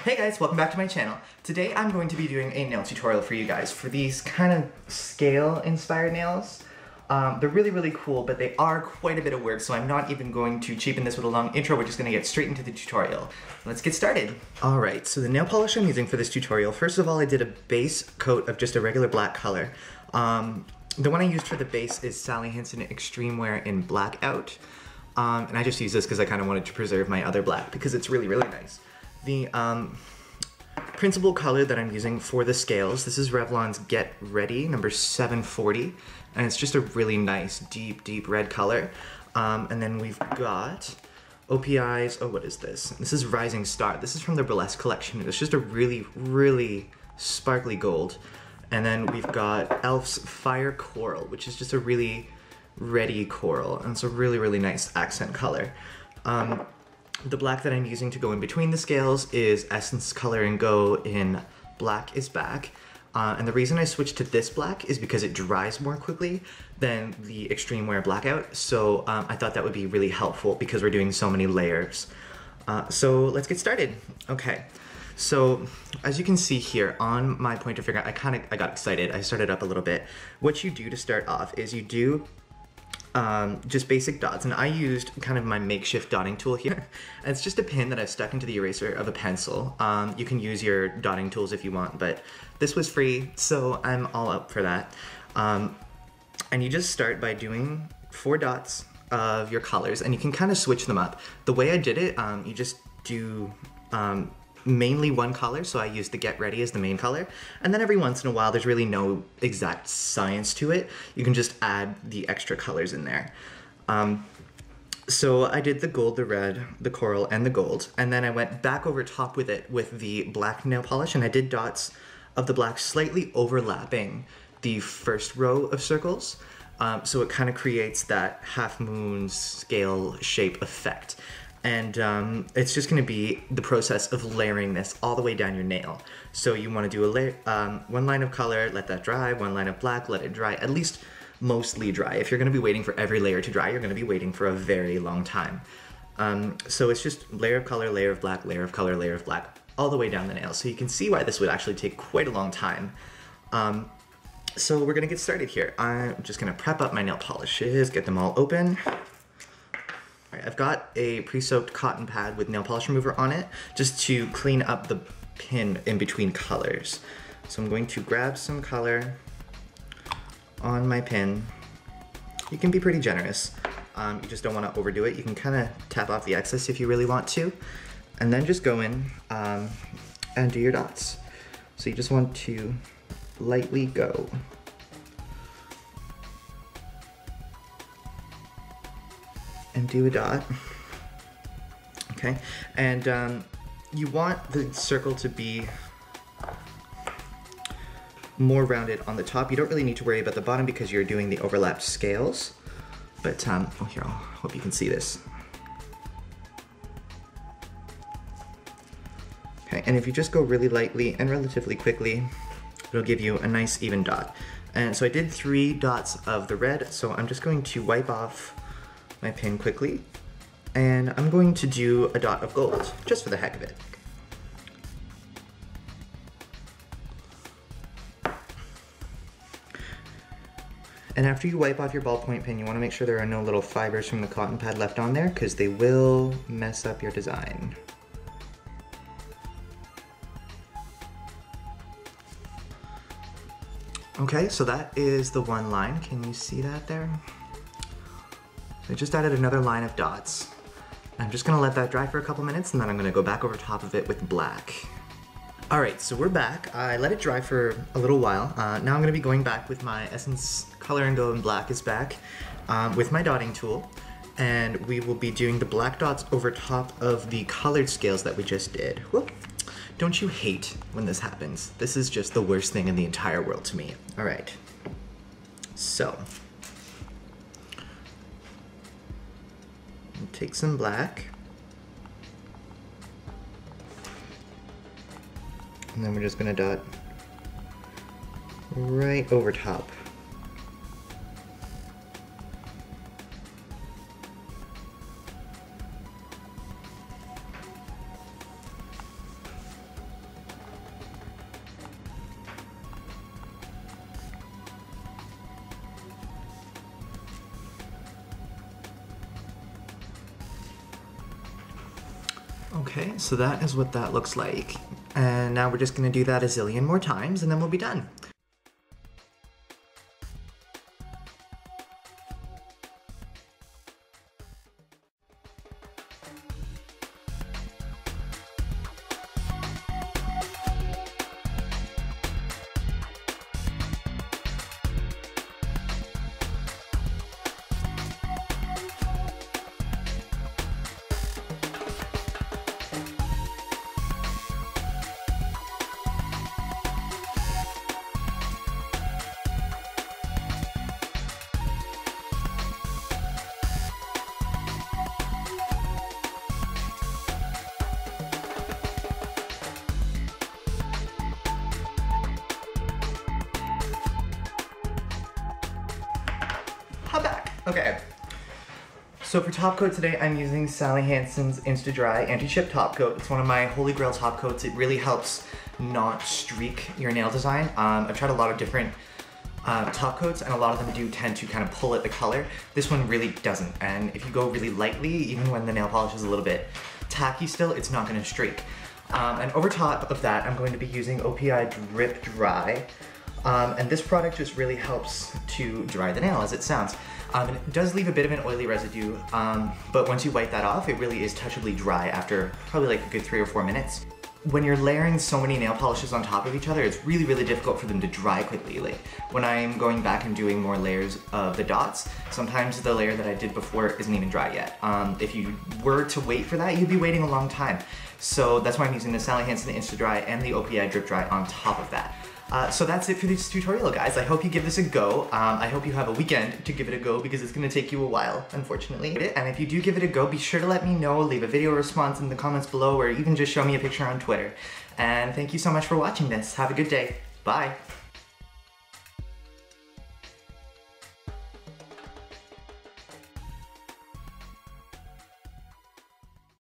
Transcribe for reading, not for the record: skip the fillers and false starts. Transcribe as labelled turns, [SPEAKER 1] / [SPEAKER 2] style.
[SPEAKER 1] Hey guys, welcome back to my channel. Today I'm going to be doing a nail tutorial for you guys for these kind of scale inspired nails. They're really cool, but they are quite a bit of work, so I'm not even going to cheapen this with a long intro. We're just going to get straight into the tutorial. Let's get started. Alright, so the nail polish I'm using for this tutorial, first of all I did a base coat of just a regular black color. The one I used for the base is Sally Hansen Xtremewear in Blackout. And I just use this because I kind of wanted to preserve my other black because it's really nice. The principal color that I'm using for the scales, this is Revlon's Get Reddy, number 740, and it's just a really nice, deep red color. And then we've got OPI's, oh, what is this? This is Rising Star. This is from the Burlesque collection. It's just a really sparkly gold. And then we've got e.l.f.'s Fire Coral, which is just a really reddy coral, and it's a really nice accent color. The black that I'm using to go in between the scales is Essence Colour&Go in Black is Back. And the reason I switched to this black is because it dries more quickly than the Xtremewear Blackout. So I thought that would be really helpful because we're doing so many layers. So let's get started. Okay, so as you can see here on my pointer finger, I got excited. I started up a little bit. What you do to start off is you do just basic dots, and I used kind of my makeshift dotting tool here. And it's just a pin that I've stuck into the eraser of a pencil. You can use your dotting tools if you want, but this was free, so I'm all up for that. And you just start by doing 4 dots of your colors, and you can kind of switch them up. The way I did it, you just do mainly one color, so I used the Get Ready as the main color, and then every once in a while, there's really no exact science to it. You can just add the extra colors in there. So I did the gold, the red, the coral, and the gold, and then I went back over top with it with the black nail polish, and I did dots of the black slightly overlapping the first row of circles, so it kind of creates that half moon scale shape effect. And it's just gonna be the process of layering this all the way down your nail. So you wanna do a layer, one line of color, let that dry, one line of black, let it dry, at least mostly dry. If you're gonna be waiting for every layer to dry, you're gonna be waiting for a very long time. So it's just layer of color, layer of black, layer of color, layer of black, all the way down the nail. So you can see why this would actually take quite a long time. So we're gonna get started here. I'm just gonna prep up my nail polishes, get them all open. Alright, I've got a pre-soaked cotton pad with nail polish remover on it, just to clean up the pin in between colors. So I'm going to grab some color on my pin. You can be pretty generous. You just don't want to overdo it. You can kind of tap off the excess if you really want to. And then just go in and do your dots. So you just want to lightly go. And do a dot. Okay, and you want the circle to be more rounded on the top. You don't really need to worry about the bottom because you're doing the overlapped scales. But oh, here, I hope you can see this. Okay, and if you just go really lightly and relatively quickly, it'll give you a nice even dot. And so I did 3 dots of the red, so I'm just going to wipe off my pin quickly, and I'm going to do a dot of gold, just for the heck of it. And after you wipe off your ballpoint pen, you want to make sure there are no little fibers from the cotton pad left on there, because they will mess up your design. Okay, so that is the one line. Can you see that there? I just added another line of dots. I'm just gonna let that dry for a couple minutes, and then I'm gonna go back over top of it with black. Alright, so we're back. I let it dry for a little while. Now I'm gonna be going back with my Essence Colour&Go in Black is Back with my dotting tool, and we will be doing the black dots over top of the colored scales that we just did. Whoop. Don't you hate when this happens? This is just the worst thing in the entire world to me. Alright, so take some black, and then we're just gonna dot right over top. Okay, so that is what that looks like. And now we're just gonna do that a zillion more times and then we'll be done. Hop back. Okay. So for top coat today, I'm using Sally Hansen's Insta Dry Anti-Chip Top Coat. It's one of my holy grail top coats. It really helps not streak your nail design. I've tried a lot of different top coats and a lot of them do tend to kind of pull at the color. This one really doesn't. And if you go really lightly, even when the nail polish is a little bit tacky still, it's not gonna streak. And over top of that, I'm going to be using OPI Drip Dry. And this product just really helps to dry the nail as it sounds. And it does leave a bit of an oily residue, but once you wipe that off, it really is touchably dry after probably like a good 3 or 4 minutes. When you're layering so many nail polishes on top of each other, it's really, really difficult for them to dry quickly. Like when I'm going back and doing more layers of the dots, sometimes the layer that I did before isn't even dry yet. If you were to wait for that, you'd be waiting a long time. So that's why I'm using the Sally Hansen Insta Dry and the OPI Drip Dry on top of that. So that's it for this tutorial, guys. I hope you give this a go. I hope you have a weekend to give it a go because it's gonna take you a while, unfortunately. And if you do give it a go, be sure to let me know, leave a video response in the comments below, or even just show me a picture on Twitter. And thank you so much for watching this. Have a good day. Bye.